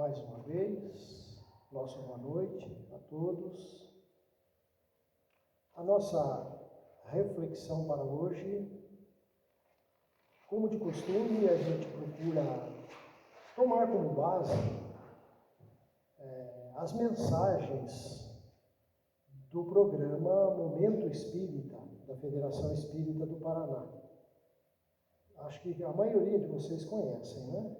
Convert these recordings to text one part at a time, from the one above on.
mais uma vez, nossa boa noite a todos. A nossa reflexão para hoje, como de costume, a gente procura tomar como base as mensagens do programa Momento Espírita, da Federação Espírita do Paraná. Acho que a maioria de vocês conhecem, né?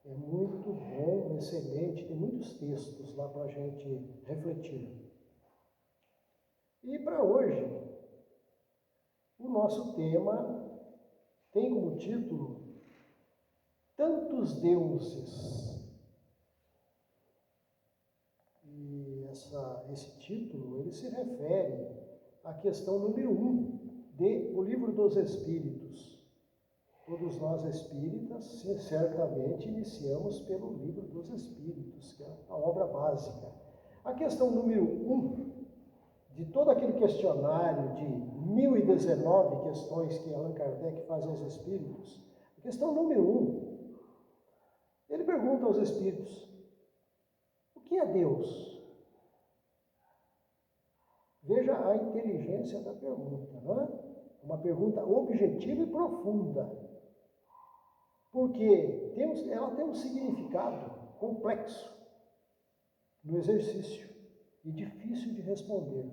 É muito bom, excelente, tem muitos textos lá para a gente refletir. E para hoje, o nosso tema tem como título Tantos Deuses. E esse título, ele se refere à questão número 1 do Livro dos Espíritos. Todos nós espíritas, certamente, iniciamos pelo Livro dos Espíritos, que é a obra básica. A questão número 1 de todo aquele questionário de 1019 questões que Allan Kardec faz aos espíritos, a questão número 1, ele pergunta aos espíritos: o que é Deus? Veja a inteligência da pergunta, não é? Uma pergunta objetiva e profunda, porque ela tem um significado complexo no exercício e difícil de responder.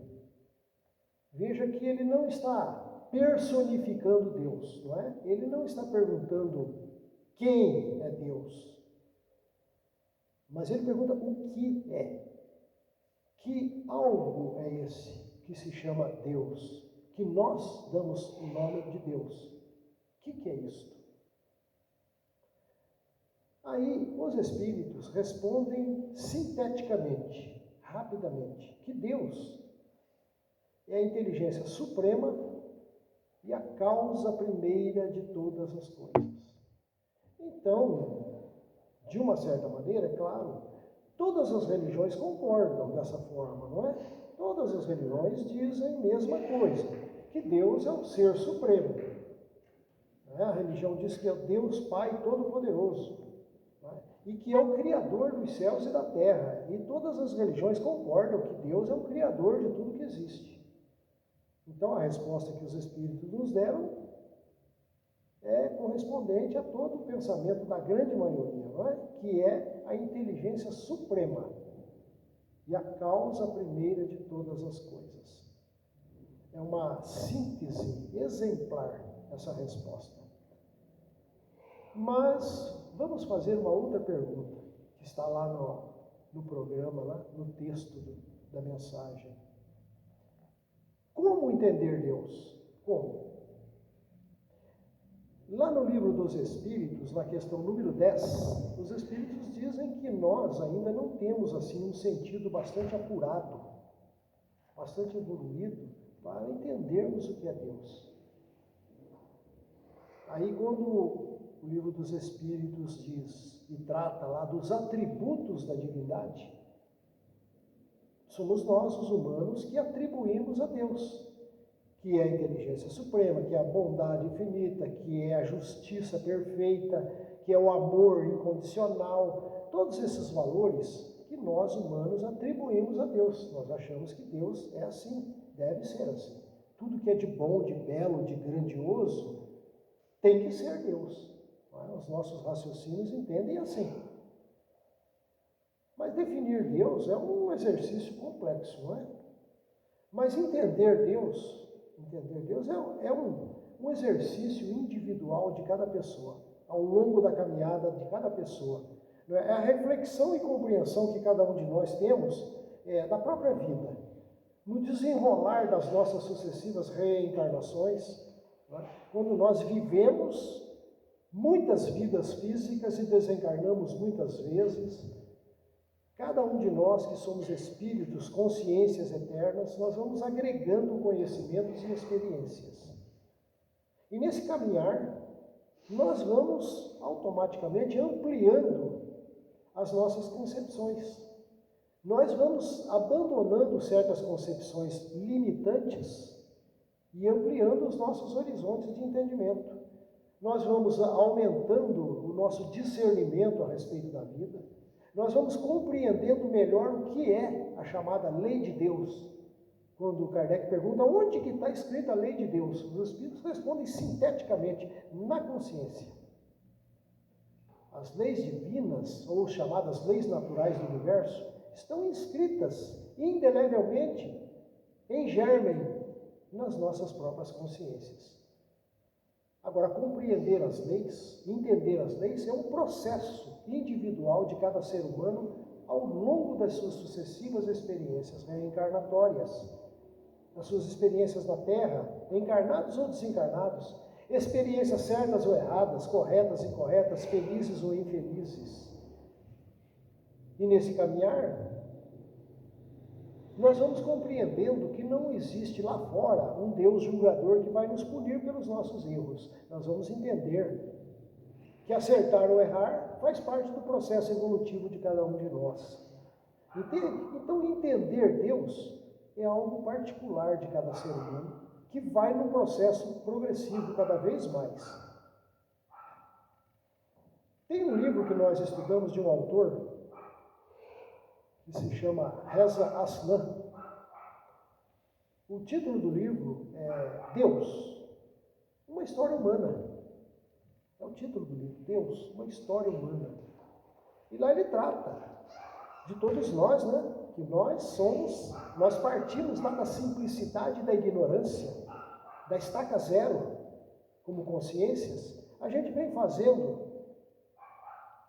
Veja que ele não está personificando Deus, não é? Ele não está perguntando quem é Deus, mas ele pergunta o que é. Que algo é esse que se chama Deus, que nós damos o nome de Deus? O que é isto? Aí os espíritos respondem sinteticamente, rapidamente, que Deus é a inteligência suprema e a causa primeira de todas as coisas. Então, de uma certa maneira, é claro, todas as religiões concordam dessa forma, não é? Todas as religiões dizem a mesma coisa, que Deus é o ser supremo. A religião diz que é Deus Pai Todo-Poderoso, e que é o Criador dos céus e da terra. E todas as religiões concordam que Deus é o Criador de tudo que existe. Então, a resposta que os Espíritos nos deram é correspondente a todo o pensamento da grande maioria, não é? Que é a inteligência suprema e a causa primeira de todas as coisas. É uma síntese exemplar essa resposta. Mas vamos fazer uma outra pergunta, que está lá no programa, lá no texto da mensagem. Como entender Deus? Como? Lá no Livro dos Espíritos, na questão número 10, os Espíritos dizem que nós ainda não temos assim um sentido bastante apurado, bastante evoluído, para entendermos o que é Deus. Aí quando o Livro dos Espíritos diz e trata lá dos atributos da divindade, somos nós, os humanos, que atribuímos a Deus, que é a inteligência suprema, que é a bondade infinita, que é a justiça perfeita, que é o amor incondicional. Todos esses valores que nós, humanos, atribuímos a Deus. Nós achamos que Deus é assim, deve ser assim. Tudo que é de bom, de belo, de grandioso, tem que ser Deus. Os nossos raciocínios entendem assim. Mas definir Deus é um exercício complexo, não é? Mas entender Deus é um exercício individual de cada pessoa, ao longo da caminhada de cada pessoa. É a reflexão e compreensão que cada um de nós temos da própria vida, no desenrolar das nossas sucessivas reencarnações, quando nós vivemos muitas vidas físicas e desencarnamos muitas vezes. Cada um de nós que somos espíritos, consciências eternas, nós vamos agregando conhecimentos e experiências. E nesse caminhar, nós vamos automaticamente ampliando as nossas concepções. Nós vamos abandonando certas concepções limitantes e ampliando os nossos horizontes de entendimento. nós vamos aumentando o nosso discernimento a respeito da vida, nós vamos compreendendo melhor o que é a chamada lei de Deus. Quando Kardec pergunta onde que está escrita a lei de Deus, os espíritos respondem sinteticamente, na consciência. As leis divinas, ou chamadas leis naturais do universo, estão inscritas indelevelmente, em germen, nas nossas próprias consciências. Agora, compreender as leis, entender as leis, é um processo individual de cada ser humano ao longo das suas sucessivas experiências reencarnatórias, das suas experiências na Terra, encarnados ou desencarnados, experiências certas ou erradas, corretas e incorretas, felizes ou infelizes. E nesse caminhar, nós vamos compreendendo que não existe lá fora um Deus julgador que vai nos punir pelos nossos erros. Nós vamos entender que acertar ou errar faz parte do processo evolutivo de cada um de nós. Então, entender Deus é algo particular de cada ser humano, que vai num processo progressivo cada vez mais. Tem um livro que nós estudamos de um autor que se chama Reza Aslan. O título do livro é Deus, uma história humana. É o título do livro, Deus, uma história humana. E lá ele trata de todos nós, né? Que nós partimos lá da simplicidade da ignorância, da estaca zero, como consciências. A gente vem fazendo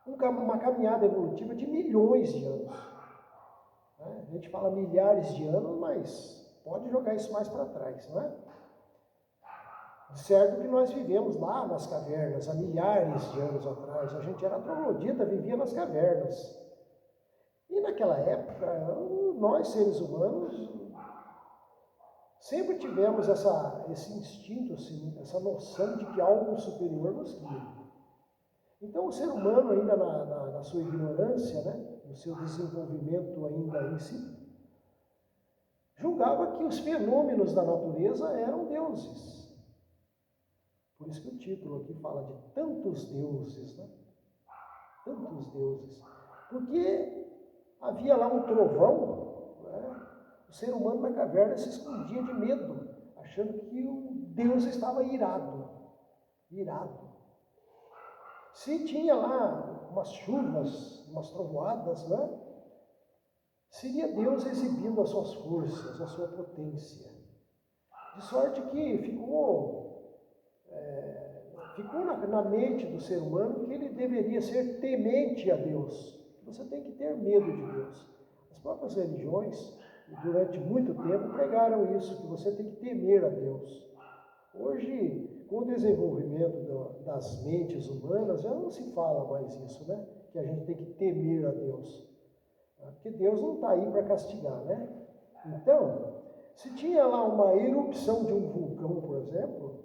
uma caminhada evolutiva de milhões de anos. A gente fala milhares de anos, mas pode jogar isso mais para trás, não é? De certo que nós vivemos lá nas cavernas, há milhares de anos atrás. A gente era troglodita, vivia nas cavernas. E naquela época, nós seres humanos sempre tivemos esse instinto, assim, essa noção de que algo superior nos guia. Então o ser humano ainda na sua ignorância, né, no seu desenvolvimento ainda incipient, julgava que os fenômenos da natureza eram deuses. Por isso que o título aqui fala de tantos deuses, né? Tantos deuses. Porque havia lá um trovão, né? O ser humano na caverna se escondia de medo, achando que o Deus estava irado. Se tinha lá umas chuvas, umas trovoadas, né? Seria Deus exibindo as suas forças, a sua potência. De sorte que ficou na mente do ser humano que ele deveria ser temente a Deus. Você tem que ter medo de Deus. As próprias religiões, durante muito tempo, pregaram isso, que você tem que temer a Deus. Hoje, com o desenvolvimento das mentes humanas, já não se fala mais isso, né? Que a gente tem que temer a Deus. Porque Deus não está aí para castigar, né? Então, se tinha lá uma erupção de um vulcão, por exemplo,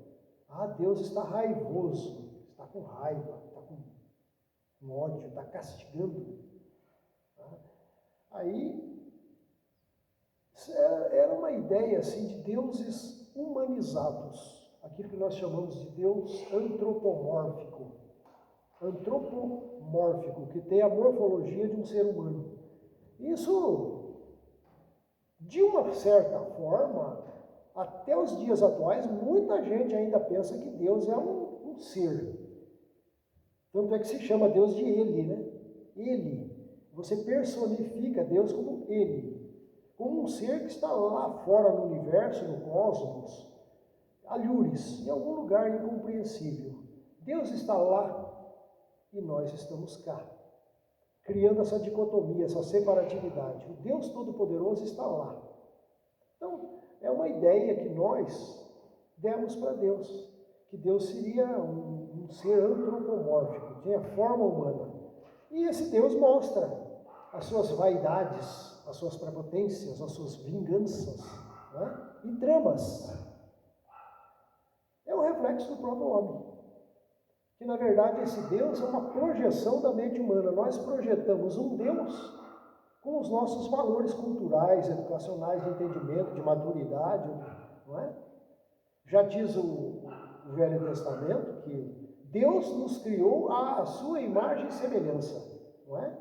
Deus está raivoso, está com raiva, está com ódio, está castigando. Aí, era uma ideia assim de deuses humanizados, aquilo que nós chamamos de Deus antropomórfico. Antropomórfico, que tem a morfologia de um ser humano. Isso, de uma certa forma, até os dias atuais, muita gente ainda pensa que Deus é um ser. Tanto é que se chama Deus de Ele, né? Ele. Você personifica Deus como Ele. Como um ser que está lá fora no universo, no cosmos, alhures, em algum lugar incompreensível. Deus está lá e nós estamos cá, criando essa dicotomia, essa separatividade. O Deus Todo-Poderoso está lá. Então, é uma ideia que nós demos para Deus, que Deus seria um ser antropomórfico, tinha forma humana. E esse Deus mostra as suas vaidades, as suas prepotências, as suas vinganças, né? E tramas. É o reflexo do próprio homem. Que na verdade esse Deus é uma projeção da mente humana. Nós projetamos um Deus com os nossos valores culturais, educacionais, de entendimento, de maturidade, não é? Já diz o Velho Testamento que Deus nos criou à sua imagem e semelhança, não é?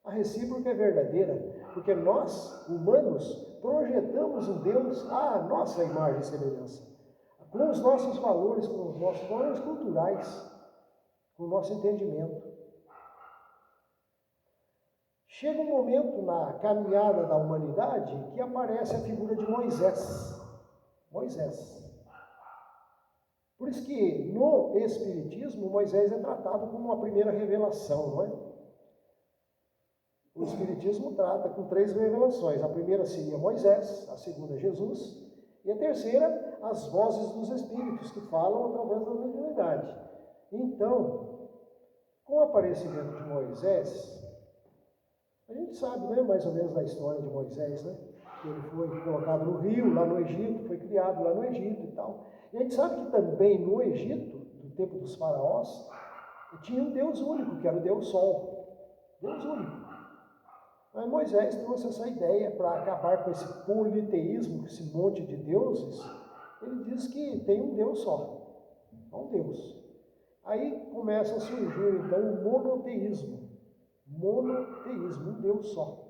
A recíproca é verdadeira, porque nós, humanos, projetamos um Deus à nossa imagem e semelhança, com os nossos valores, com os nossos valores culturais, com o nosso entendimento. Chega um momento na caminhada da humanidade que aparece a figura de Moisés. Moisés. Por isso que no Espiritismo, Moisés é tratado como uma primeira revelação, não é? O Espiritismo trata com 3 revelações. A primeira seria Moisés, a segunda Jesus, e a terceira, as vozes dos Espíritos, que falam através da mediunidade. Então, com o aparecimento de Moisés, a gente sabe, né, mais ou menos da história de Moisés, né? Que ele foi colocado no rio, lá no Egito, foi criado lá no Egito e tal. E a gente sabe que também no Egito, no tempo dos faraós, tinha um Deus único, que era o Deus Sol. Deus único. Mas Moisés trouxe essa ideia para acabar com esse politeísmo, com esse monte de deuses. Ele diz que tem um Deus só, um Deus. Aí começa a surgir então o monoteísmo. Monoteísmo, um Deus só.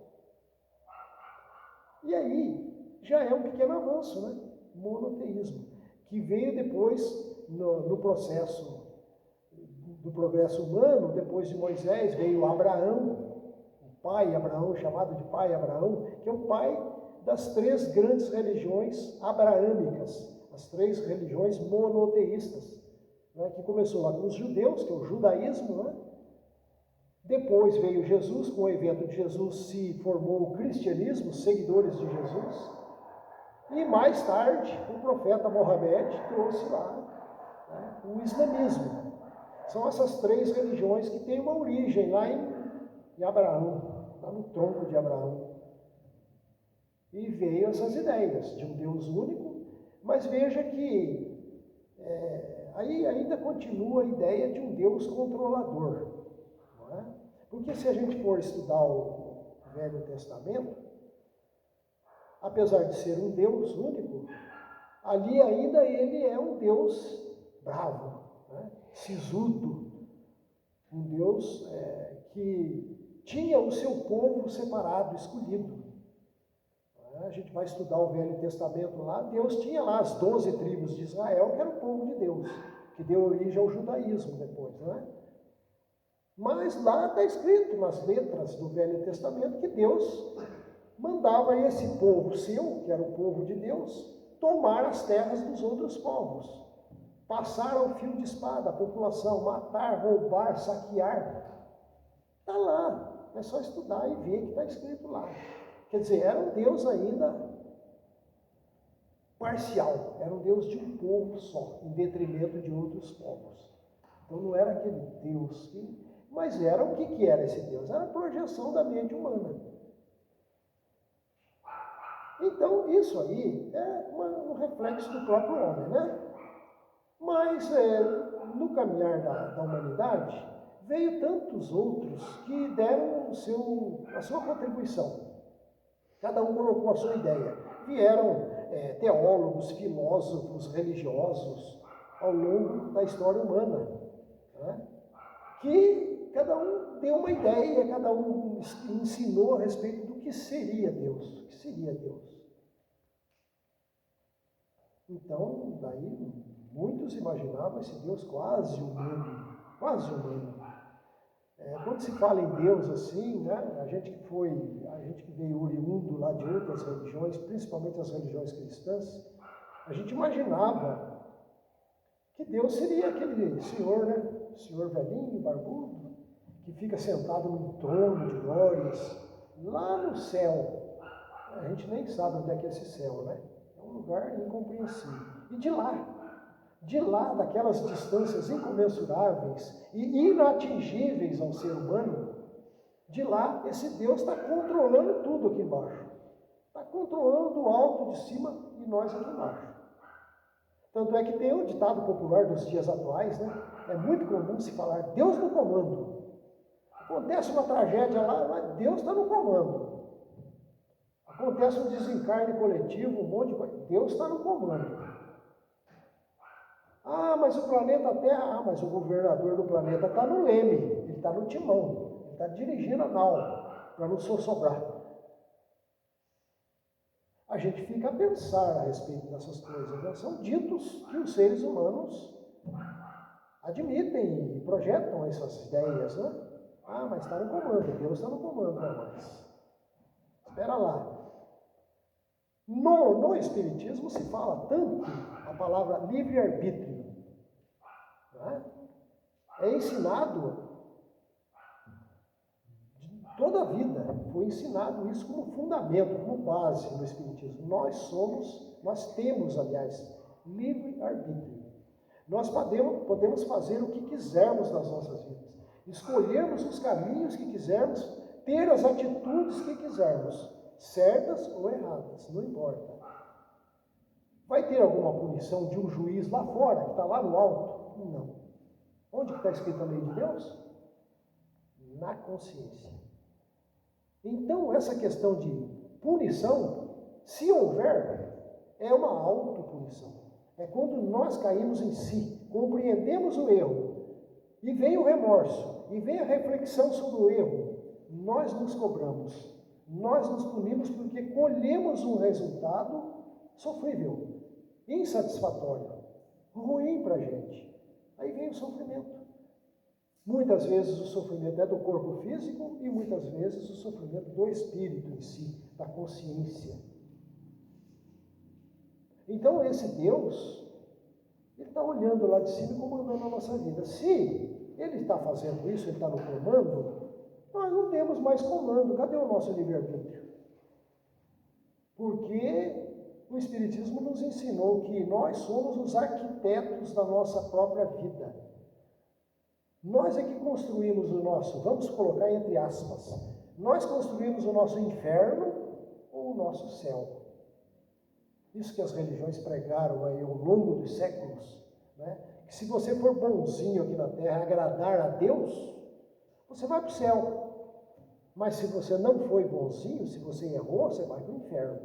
E aí já é um pequeno avanço, né? Monoteísmo, que veio depois no processo do progresso humano. Depois de Moisés veio Abraão, pai Abraão, chamado de pai Abraão, que é o pai das 3 grandes religiões abraâmicas, as 3 religiões monoteístas, né, que começou lá com os judeus, que é o judaísmo, né? Depois veio Jesus, com o evento de Jesus se formou o cristianismo, seguidores de Jesus, e mais tarde o profeta Mohammed trouxe lá, né, o islamismo. São essas 3 religiões que têm uma origem lá em Abraão, lá no tronco de Abraão. E veio essas ideias de um Deus único, mas veja que aí ainda continua a ideia de um Deus controlador. Não é? Porque se a gente for estudar o Velho Testamento, apesar de ser um Deus único, ali ainda ele é um Deus bravo, né? Sisudo, um Deus que tinha o seu povo separado, escolhido. A gente vai estudar o Velho Testamento lá, Deus tinha lá as 12 tribos de Israel, que era o povo de Deus, que deu origem ao judaísmo depois, não é? Mas lá está escrito nas letras do Velho Testamento que Deus mandava esse povo seu, que era o povo de Deus, tomar as terras dos outros povos, passar ao fio de espada a população, matar, roubar, saquear. Está lá. É só estudar e ver que está escrito lá. Quer dizer, era um Deus ainda parcial, era um Deus de um povo só, em detrimento de outros povos. Então não era aquele Deus que... Mas era o que era esse Deus? Era a projeção da mente humana. Então isso aí é um reflexo do próprio homem, né? Mas no caminhar da humanidade, veio tantos outros que deram a sua contribuição. Cada um colocou a sua ideia. Vieram teólogos, filósofos, religiosos ao longo da história humana, né? Que cada um deu uma ideia, cada um ensinou a respeito do que seria Deus. O que seria Deus? Então, daí, muitos imaginavam esse Deus quase humano, quase humano. Quando se fala em Deus assim, né, a gente que veio oriundo lá de outras religiões, principalmente as religiões cristãs, a gente imaginava que Deus seria aquele senhor, né, senhor velhinho, barbudo, que fica sentado num trono de glórias, lá no céu. A gente nem sabe onde é que é esse céu, né? É um lugar incompreensível. E de lá, daquelas distâncias incomensuráveis e inatingíveis ao ser humano, de lá, esse Deus está controlando tudo aqui embaixo. Está controlando o alto de cima e nós aqui embaixo. Tanto é que tem um ditado popular dos dias atuais, né? É muito comum se falar Deus no comando. Acontece uma tragédia lá, mas Deus está no comando. Acontece um desencarne coletivo, um monte de coisa. Deus está no comando. Ah, mas o planeta Terra, mas o governador do planeta está no leme, ele está no timão, ele está dirigindo a nau, para não sobrar. A gente fica a pensar a respeito dessas coisas, né? São ditos que os seres humanos admitem e projetam essas ideias, né? Ah, mas está no comando, Deus está no comando, não mais. Espera lá. No Espiritismo se fala tanto a palavra livre-arbítrio. Né? É ensinado, toda a vida foi ensinado isso como fundamento, como base no Espiritismo. Nós temos, aliás, livre-arbítrio. Nós podemos fazer o que quisermos nas nossas vidas, escolhermos os caminhos que quisermos, ter as atitudes que quisermos, certas ou erradas, não importa. Vai ter alguma punição de um juiz lá fora, que está lá no alto? Não. Onde está escrita a lei de Deus? Na consciência. Então, essa questão de punição, se houver, é uma autopunição. É quando nós caímos em si, compreendemos o erro, e vem o remorso, e vem a reflexão sobre o erro, nós nos cobramos, nós nos punimos porque colhemos um resultado sofrível, insatisfatório, ruim para a gente. Aí vem o sofrimento. Muitas vezes o sofrimento é do corpo físico e muitas vezes o sofrimento do espírito em si, da consciência. Então esse Deus, ele está olhando lá de cima e comandando a nossa vida. Se ele está fazendo isso, ele está no comando, nós não temos mais comando. Cadê o nosso livre-arbítrio? Porque o Espiritismo nos ensinou que nós somos os arquitetos da nossa própria vida. Nós é que construímos o nosso, vamos colocar entre aspas, nós construímos o nosso inferno ou o nosso céu. Isso que as religiões pregaram aí ao longo dos séculos, né? Que se você for bonzinho aqui na Terra, agradar a Deus, você vai para o céu. Mas se você não foi bonzinho, se você errou, você vai para o inferno.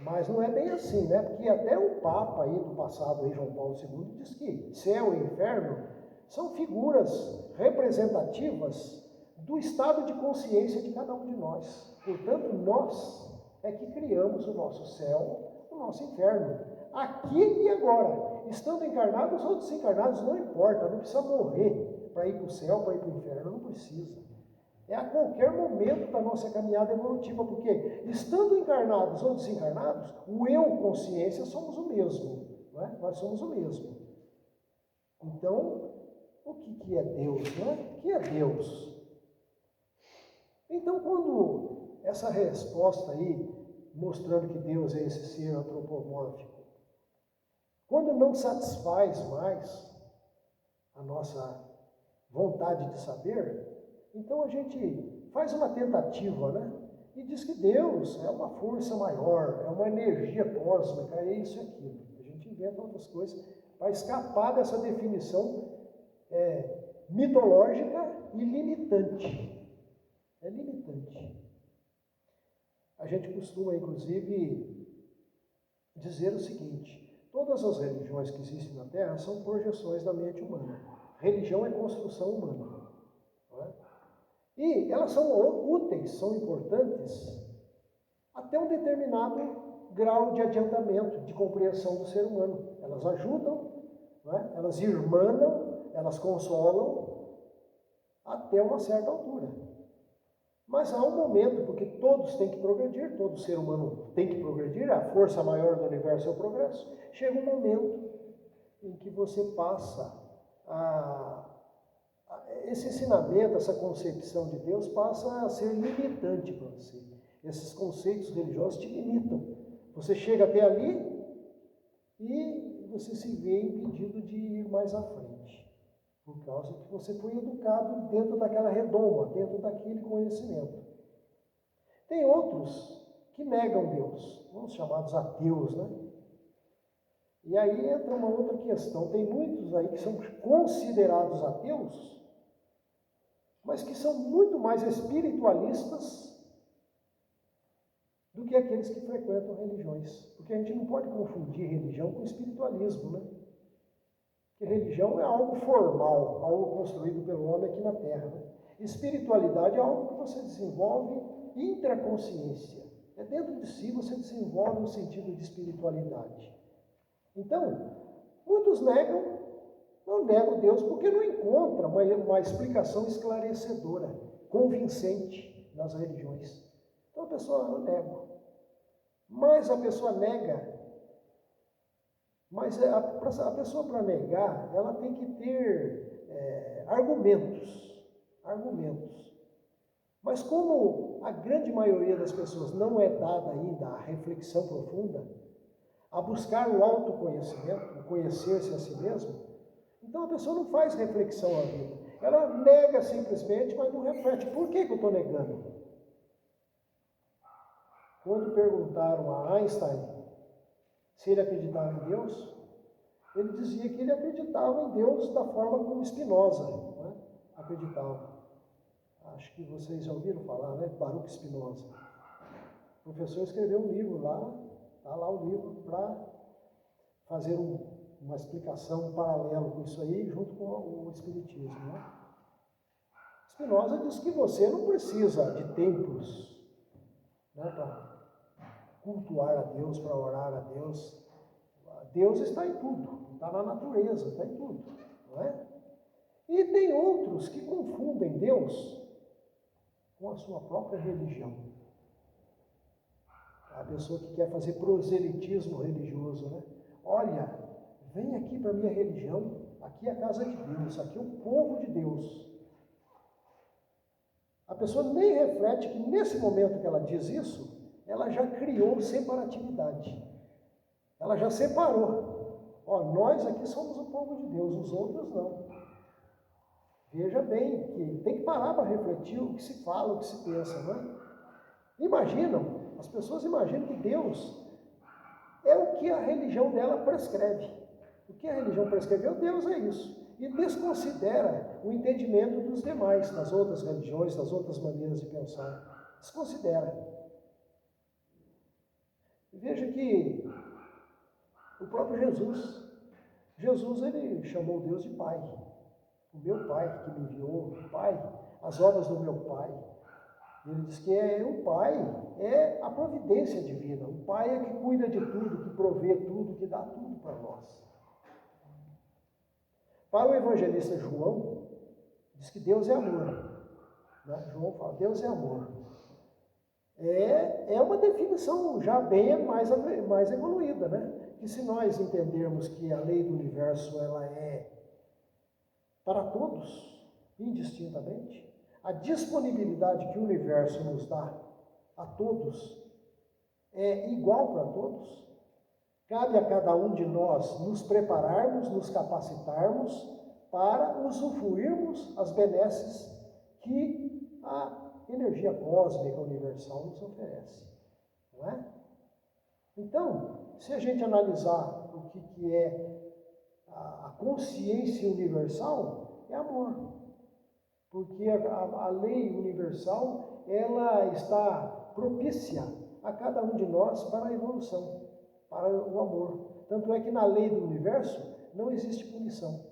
Mas não é bem assim, né? Porque até o Papa aí do passado, aí, João Paulo II, diz que céu e inferno são figuras representativas do estado de consciência de cada um de nós. Portanto, nós é que criamos o nosso céu, o nosso inferno. Aqui e agora, estando encarnados ou desencarnados, não importa, não precisa morrer para ir para o céu, para ir para o inferno, não precisa. É a qualquer momento da nossa caminhada evolutiva, porque estando encarnados ou desencarnados, o eu, consciência, somos o mesmo, não é? Nós somos o mesmo. Então, o que é Deus, não é? O que é Deus? Então, quando essa resposta aí, mostrando que Deus é esse ser antropomórfico, quando não satisfaz mais a nossa vontade de saber, então a gente faz uma tentativa, né? E diz que Deus é uma força maior, é uma energia cósmica, é isso e aquilo. A gente inventa outras coisas para escapar dessa definição mitológica e limitante. É limitante. A gente costuma, inclusive, dizer o seguinte: todas as religiões que existem na Terra são projeções da mente humana. Religião é construção humana. Não é? E elas são úteis, são importantes, até um determinado grau de adiantamento, de compreensão do ser humano. Elas ajudam, não é? Elas irmanam, elas consolam, até uma certa altura. Mas há um momento, porque todos têm que progredir, todo ser humano tem que progredir, a força maior do universo é o progresso. Chega um momento em que você passa esse ensinamento, essa concepção de Deus passa a ser limitante para você. Esses conceitos religiosos te limitam. Você chega até ali e você se vê impedido de ir mais à frente, por causa que você foi educado dentro daquela redoma, dentro daquele conhecimento. Tem outros que negam Deus, os chamados ateus, né? E aí entra uma outra questão. Tem muitos aí que são considerados ateus, mas que são muito mais espiritualistas do que aqueles que frequentam religiões. Porque a gente não pode confundir religião com espiritualismo, né? Porque religião é algo formal, algo construído pelo homem aqui na Terra, né? Espiritualidade é algo que você desenvolve intraconsciência. É dentro de si você desenvolve um sentido de espiritualidade. Então, muitos não negam Deus porque não encontram uma explicação esclarecedora, convincente nas religiões. Então a pessoa não nega. Mas a pessoa nega. Mas a pessoa para negar, ela tem que ter argumentos. Mas como a grande maioria das pessoas não é dada ainda à reflexão profunda, a buscar o autoconhecimento, o conhecer-se a si mesmo, então a pessoa não faz reflexão à vida. Ela nega simplesmente, mas não reflete. Por que eu estou negando? Quando perguntaram a Einstein se ele acreditava em Deus, ele dizia que ele acreditava em Deus da forma como Spinoza, né, acreditava. Acho que vocês já ouviram falar, né? Baruch Spinoza. O professor escreveu um livro lá, está lá o livro para fazer uma explicação paralela com isso aí, junto com o Espiritismo, né? Spinoza diz que você não precisa de templos, né, para cultuar a Deus, para orar a Deus. Deus está em tudo, está na natureza, está em tudo, não é? E tem outros que confundem Deus com a sua própria religião. A pessoa que quer fazer proselitismo religioso, né? Olha, vem aqui para a minha religião, aqui é a casa de Deus, aqui é o povo de Deus. A pessoa nem reflete que nesse momento que ela diz isso, ela já criou separatividade. Ela já separou. Ó, nós aqui somos o povo de Deus, os outros não. Veja bem que tem que parar para refletir o que se fala, o que se pensa, né? As pessoas imaginam que Deus é o que a religião dela prescreve. O que a religião prescreveu, Deus é isso. E desconsidera o entendimento dos demais, das outras religiões, das outras maneiras de pensar. Desconsidera. Veja que o próprio Jesus ele chamou Deus de Pai. O meu Pai que me enviou, o Pai, as obras do meu Pai. Ele diz que o Pai é a providência divina. O Pai é que cuida de tudo, que provê tudo, que dá tudo para nós. Para o evangelista João, diz que Deus é amor. Né? João fala, Deus é amor. É uma definição já bem mais evoluída, né? Que se nós entendermos que a lei do universo ela é para todos, indistintamente, a disponibilidade que o universo nos dá a todos é igual para todos. Cabe a cada um de nós nos prepararmos, nos capacitarmos para usufruirmos as benesses que a energia cósmica universal nos oferece, não é? Então, se a gente analisar o que é a consciência universal, é amor. Porque a lei universal, ela está propícia a cada um de nós para a evolução, para o amor. Tanto é que na lei do universo não existe punição.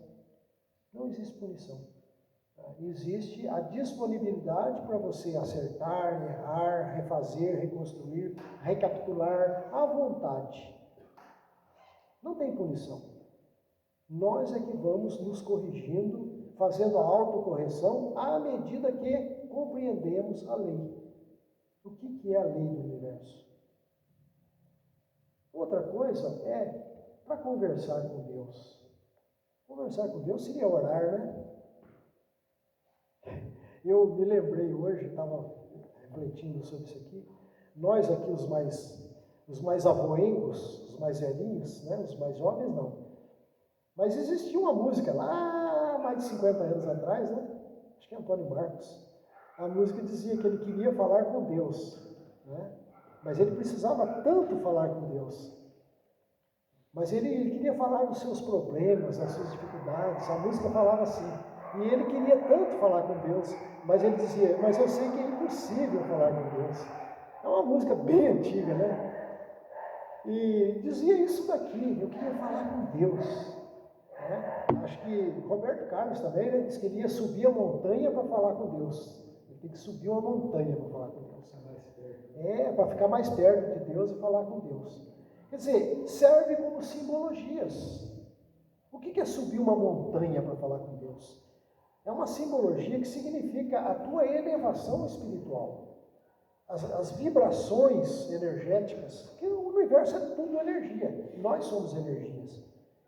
Não existe punição. Existe a disponibilidade para você acertar, errar, refazer, reconstruir, recapitular à vontade. Não tem punição. Nós é que vamos nos corrigindo, fazendo a autocorreção à medida que compreendemos a lei. O que é a lei do universo? Outra coisa é para conversar com Deus. Conversar com Deus seria orar, né? Eu me lembrei hoje, estava refletindo sobre isso aqui, nós aqui os mais avoengos, os mais velhinhos, né? Os mais jovens não. Mas existia uma música lá, mais de 50 anos atrás, né? Acho que é Antônio Marcos. A música dizia que ele queria falar com Deus, né? Mas ele precisava tanto falar com Deus. Mas ele queria falar dos seus problemas, das suas dificuldades. A música falava assim. E ele queria tanto falar com Deus, mas ele dizia, mas eu sei que é impossível falar com Deus. É uma música bem antiga, né? E dizia isso daqui, eu queria falar com Deus. Né? Acho que Roberto Carlos também, né? Disse que ele ia subir a montanha para falar com Deus. Ele tem que subir uma montanha para falar com Deus. Para ficar mais perto de Deus e falar com Deus. Quer dizer, serve como simbologias. O que é subir uma montanha para falar com Deus? É uma simbologia que significa a tua elevação espiritual. As vibrações energéticas, que o universo é tudo energia, nós somos energias.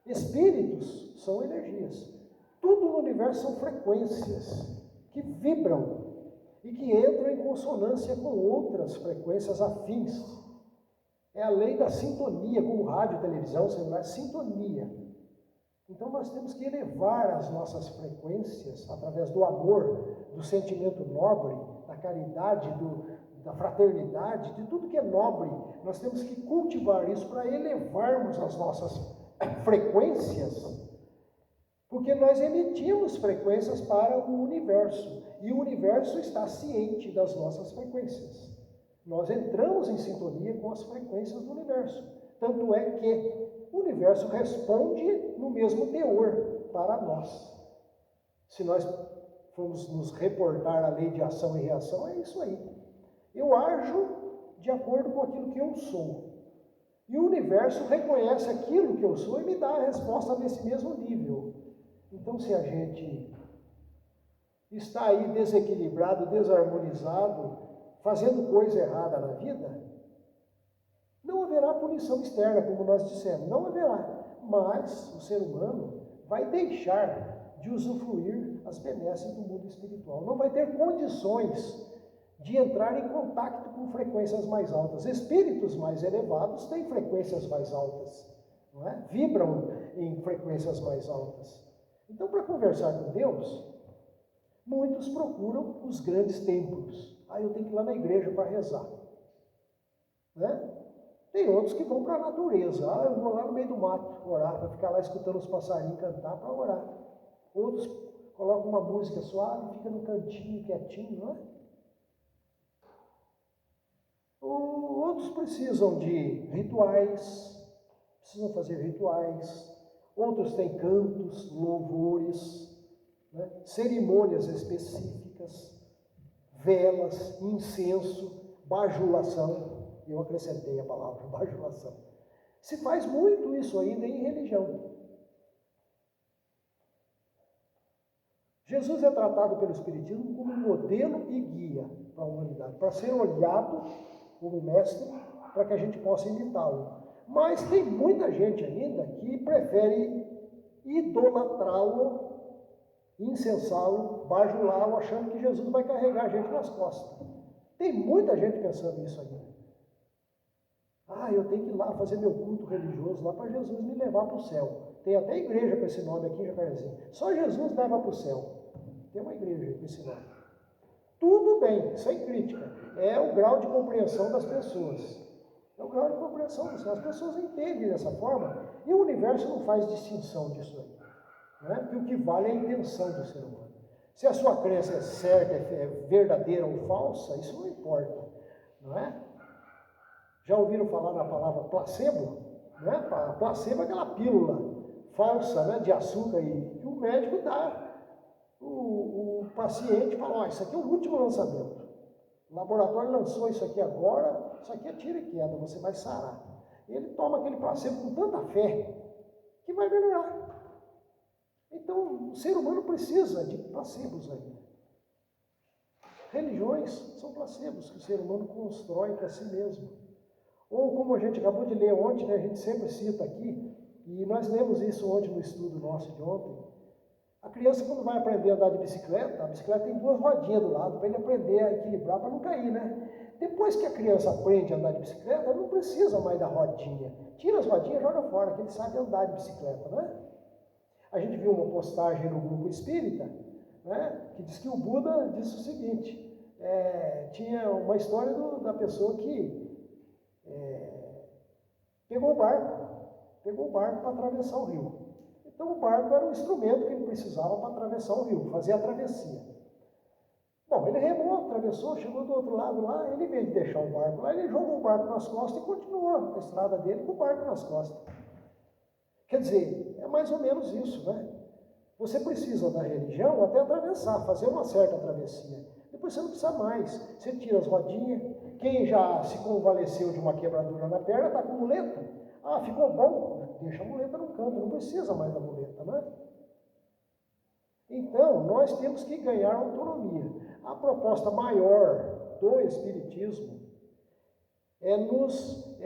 Espíritos são energias. Tudo no universo são frequências que vibram e que entram em consonância com outras frequências afins. É a lei da sintonia, como rádio, televisão, celular, sintonia. Então nós temos que elevar as nossas frequências através do amor, do sentimento nobre, da caridade, da fraternidade, de tudo que é nobre. Nós temos que cultivar isso para elevarmos as nossas frequências, porque nós emitimos frequências para o universo, e o universo está ciente das nossas frequências. Nós entramos em sintonia com as frequências do universo. Tanto é que o universo responde no mesmo teor para nós. Se nós formos nos reportar a lei de ação e reação, é isso aí. Eu ajo de acordo com aquilo que eu sou. E o universo reconhece aquilo que eu sou e me dá a resposta nesse mesmo nível. Então, se a gente está aí desequilibrado, desarmonizado, fazendo coisa errada na vida, não haverá punição externa, como nós dissemos, não haverá. Mas o ser humano vai deixar de usufruir as benesses do mundo espiritual. Não vai ter condições de entrar em contato com frequências mais altas. Espíritos mais elevados têm frequências mais altas, não é? Vibram em frequências mais altas. Então, para conversar com Deus, muitos procuram os grandes templos. Eu tenho que ir lá na igreja para rezar, né? Tem outros que vão para a natureza. Eu vou lá no meio do mato orar, para ficar lá escutando os passarinhos cantar para orar. Outros colocam uma música suave, fica no cantinho, quietinho, não é? Outros precisam de rituais, precisam fazer rituais. Outros têm cantos, louvores, né? Cerimônias específicas, velas, incenso, bajulação. Eu acrescentei a palavra bajulação. Se faz muito isso ainda em religião. Jesus é tratado pelo Espiritismo como modelo e guia para a humanidade, para ser olhado como mestre, para que a gente possa imitá-lo. Mas tem muita gente ainda que prefere idolatrá-lo, incensá-lo, bajulá-lo, achando que Jesus vai carregar a gente nas costas. Tem muita gente pensando nisso ainda. Eu tenho que ir lá fazer meu culto religioso lá para Jesus me levar para o céu. Tem até igreja com esse nome aqui em Jacarezinho. Só Jesus leva para o céu. Tem uma igreja com esse nome. Tudo bem, sem crítica. É o grau de compreensão das pessoas. É o grau de compreensão das pessoas. As pessoas entendem dessa forma e o universo não faz distinção disso aí. Né? Porque o que vale é a intenção do ser humano. Se a sua crença é certa, é verdadeira ou falsa, isso não importa. Não é? Já ouviram falar na palavra placebo? Né? Placebo é aquela pílula falsa, né, de açúcar que o médico dá. O paciente fala, isso aqui é o último lançamento. O laboratório lançou isso aqui agora, isso aqui é tiro e queda, você vai sarar. E ele toma aquele placebo com tanta fé que vai melhorar. Então, o ser humano precisa de placebos ainda. Religiões são placebos que o ser humano constrói para si mesmo. Ou como a gente acabou de ler ontem, né, a gente sempre cita aqui, e nós lemos isso ontem no estudo nosso de ontem, a criança quando vai aprender a andar de bicicleta, a bicicleta tem duas rodinhas do lado, para ele aprender a equilibrar, para não cair, né? Depois que a criança aprende a andar de bicicleta, não precisa mais da rodinha. Tira as rodinhas e joga fora, que ele sabe andar de bicicleta, né? A gente viu uma postagem no grupo espírita, né, que diz que o Buda disse o seguinte, tinha uma história da pessoa que pegou o barco para atravessar o rio. Então o barco era um instrumento que ele precisava para atravessar o rio, fazer a travessia. Bom, ele remou, atravessou, chegou do outro lado lá, ele, em vez de deixar o barco lá, ele jogou o barco nas costas e continuou a estrada dele com o barco nas costas. Quer dizer, é mais ou menos isso, né? Você precisa da religião até atravessar, fazer uma certa travessia. Depois você não precisa mais. Você tira as rodinhas. Quem já se convalesceu de uma quebradura na perna está com muleta. Ah, ficou bom? Deixa a muleta no canto, não precisa mais da muleta, né? Então, nós temos que ganhar autonomia. A proposta maior do Espiritismo é nos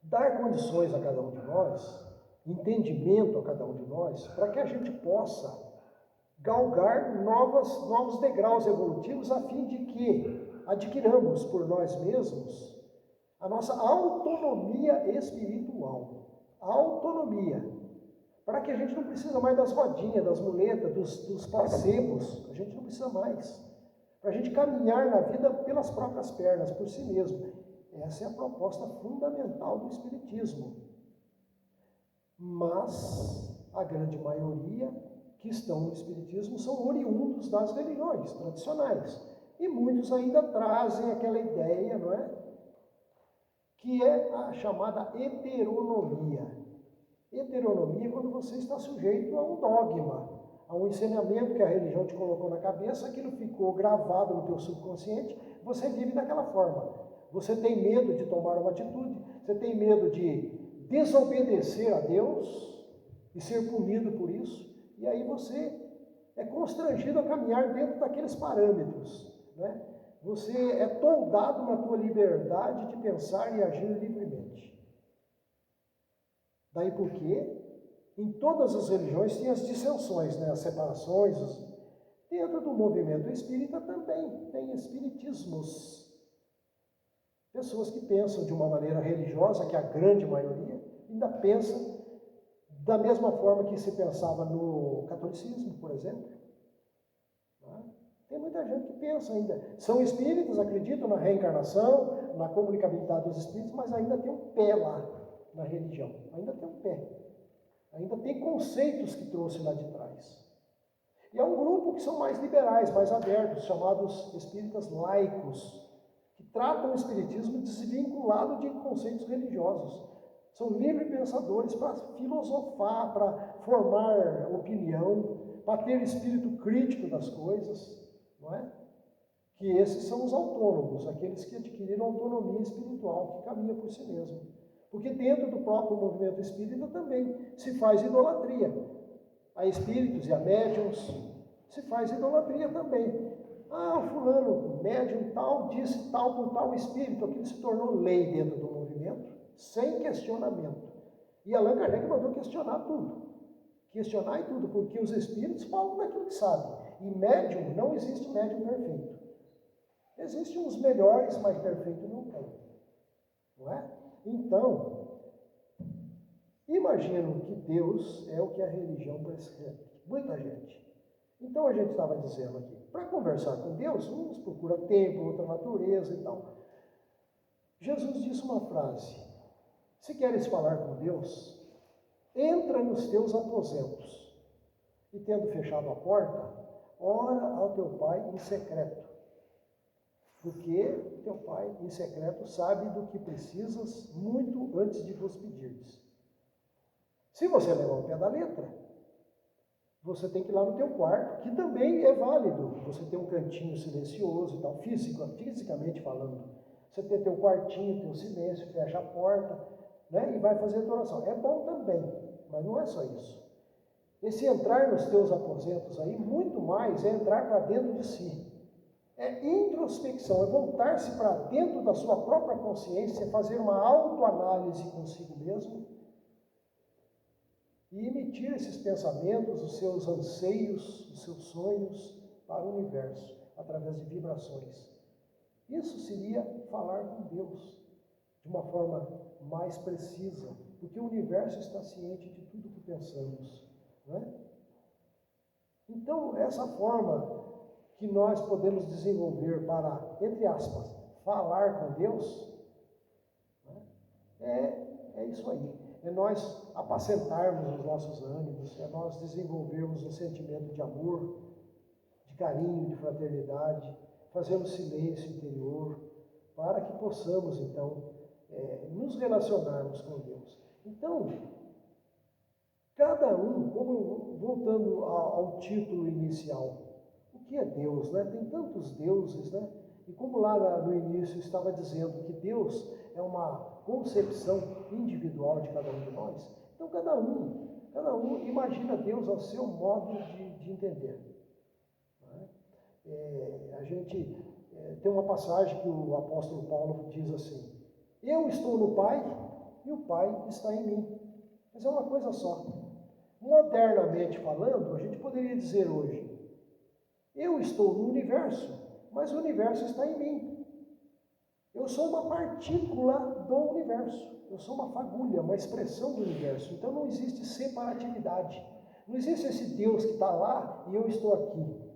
dar condições a cada um de nós, entendimento a cada um de nós, para que a gente possa galgar novos degraus evolutivos a fim de que adquiramos por nós mesmos a nossa autonomia espiritual. A autonomia. Para que a gente não precisa mais das rodinhas, das muletas, dos placebos. A gente não precisa mais. Para a gente caminhar na vida pelas próprias pernas, por si mesmo. Essa é a proposta fundamental do Espiritismo. Mas a grande maioria que estão no Espiritismo são oriundos das religiões tradicionais. E muitos ainda trazem aquela ideia, não é? Que é a chamada heteronomia. Heteronomia é quando você está sujeito a um dogma, a um ensinamento que a religião te colocou na cabeça, aquilo ficou gravado no teu subconsciente, você vive daquela forma. Você tem medo de tomar uma atitude, você tem medo de desobedecer a Deus e ser punido por isso, e aí você é constrangido a caminhar dentro daqueles parâmetros, né? Você é toldado na tua liberdade de pensar e agir livremente. Daí porque em todas as religiões tem as dissensões, né? As separações. Dentro do movimento espírita também tem espiritismos. Pessoas que pensam de uma maneira religiosa, que a grande maioria ainda pensa da mesma forma que se pensava no catolicismo, por exemplo. Tem muita gente que pensa ainda. São espíritas, acreditam na reencarnação, na comunicabilidade dos espíritos, mas ainda tem um pé lá na religião. Ainda tem um pé. Ainda tem conceitos que trouxe lá de trás. E é um grupo que são mais liberais, mais abertos, chamados espíritas laicos, que tratam o espiritismo desvinculado de conceitos religiosos. São livres pensadores para filosofar, para formar opinião, para ter espírito crítico das coisas, não é? Que esses são os autônomos, aqueles que adquiriram autonomia espiritual, que caminha por si mesmo. Porque dentro do próprio movimento espírita também se faz idolatria. A espíritos e a médiuns se faz idolatria também. Ah, o fulano, médium tal, disse tal por tal espírito, aquilo se tornou lei dentro do movimento, sem questionamento. E Allan Kardec mandou questionar tudo. Questionar e tudo, porque os espíritos falam daquilo que sabem. E médium, não existe médium perfeito. Existem uns melhores, mas perfeito não tem. Não é? Então, imagino que Deus é o que a religião prescreve. Muita gente. Então a gente estava dizendo aqui, para conversar com Deus, uns procura tempo, outra natureza e tal. Jesus disse uma frase: se queres falar com Deus, entra nos teus aposentos e, tendo fechado a porta, ora ao teu Pai em secreto, porque teu Pai em secreto sabe do que precisas muito antes de vos pedires. Se você levar o pé da letra, você tem que ir lá no teu quarto, que também é válido. Você tem um cantinho silencioso e tal, fisicamente falando. Você tem teu quartinho, teu silêncio, fecha a porta, né? E vai fazer a tua oração. É bom também, mas não é só isso. Esse entrar nos teus aposentos aí, muito mais é entrar para dentro de si. É introspecção, é voltar-se para dentro da sua própria consciência, fazer uma autoanálise consigo mesmo e emitir esses pensamentos, os seus anseios, os seus sonhos para o universo, através de vibrações. Isso seria falar com Deus de uma forma mais precisa, porque o universo está ciente de tudo que pensamos, não é? Então, essa forma que nós podemos desenvolver para, entre aspas, falar com Deus, né, é isso aí. É nós apacentarmos os nossos ânimos, é nós desenvolvermos um sentimento de amor, de carinho, de fraternidade, fazemos silêncio interior, para que possamos, então, nos relacionarmos com Deus. Então, cada um, voltando ao título inicial, o que é Deus, né? Tem tantos deuses, né? E como lá no início estava dizendo que Deus é uma concepção individual de cada um de nós, então cada um imagina Deus ao seu modo de entender. A gente tem uma passagem que o apóstolo Paulo diz assim: eu estou no Pai e o Pai está em mim. Mas é uma coisa só. Modernamente falando, a gente poderia dizer hoje: eu estou no universo, mas o universo está em mim. Eu sou uma partícula do universo. Eu sou uma fagulha, uma expressão do universo. Então não existe separatividade. Não existe esse Deus que está lá e eu estou aqui.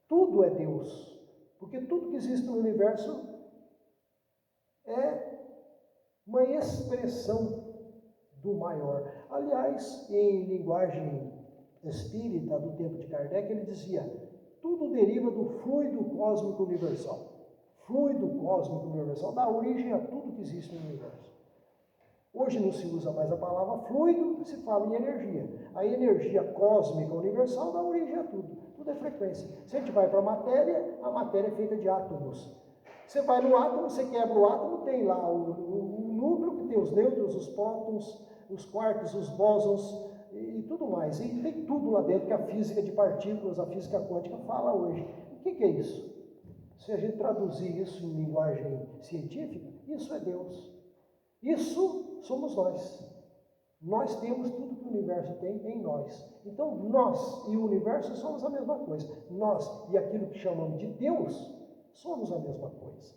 Tudo é Deus. Porque tudo que existe no universo é uma expressão do maior. Aliás, em linguagem espírita do tempo de Kardec, ele dizia: tudo deriva do fluido cósmico universal. Fluido cósmico universal dá origem a tudo que existe no universo. Hoje não se usa mais a palavra fluido, se fala em energia. A energia cósmica universal dá origem a tudo. Tudo é frequência. Se a gente vai para a matéria é feita de átomos. Você vai no átomo, você quebra o átomo, tem lá o núcleo que tem os nêutrons, os prótons, os quarks, os bósons e tudo mais. E tem tudo lá dentro que a física de partículas, a física quântica fala hoje. O que é isso? Se a gente traduzir isso em linguagem científica, isso é Deus. Isso somos nós. Nós temos tudo que o universo tem em nós. Então, nós e o universo somos a mesma coisa. Nós e aquilo que chamamos de Deus somos a mesma coisa.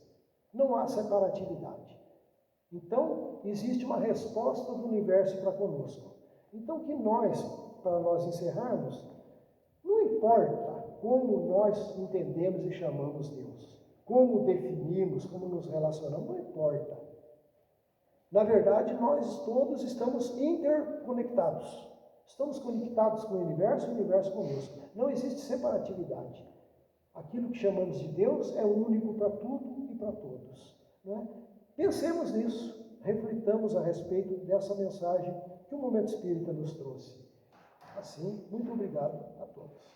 Não há separatividade. Então, existe uma resposta do universo para conosco. Então, que nós, para nós encerrarmos, não importa como nós entendemos e chamamos Deus, como definimos, como nos relacionamos, não importa. Na verdade, nós todos estamos interconectados. Estamos conectados com o universo conosco. Não existe separatividade. Aquilo que chamamos de Deus é único para tudo e para todos. Né? Pensemos nisso, reflitamos a respeito dessa mensagem que o Momento Espírita nos trouxe. Assim, muito obrigado a todos.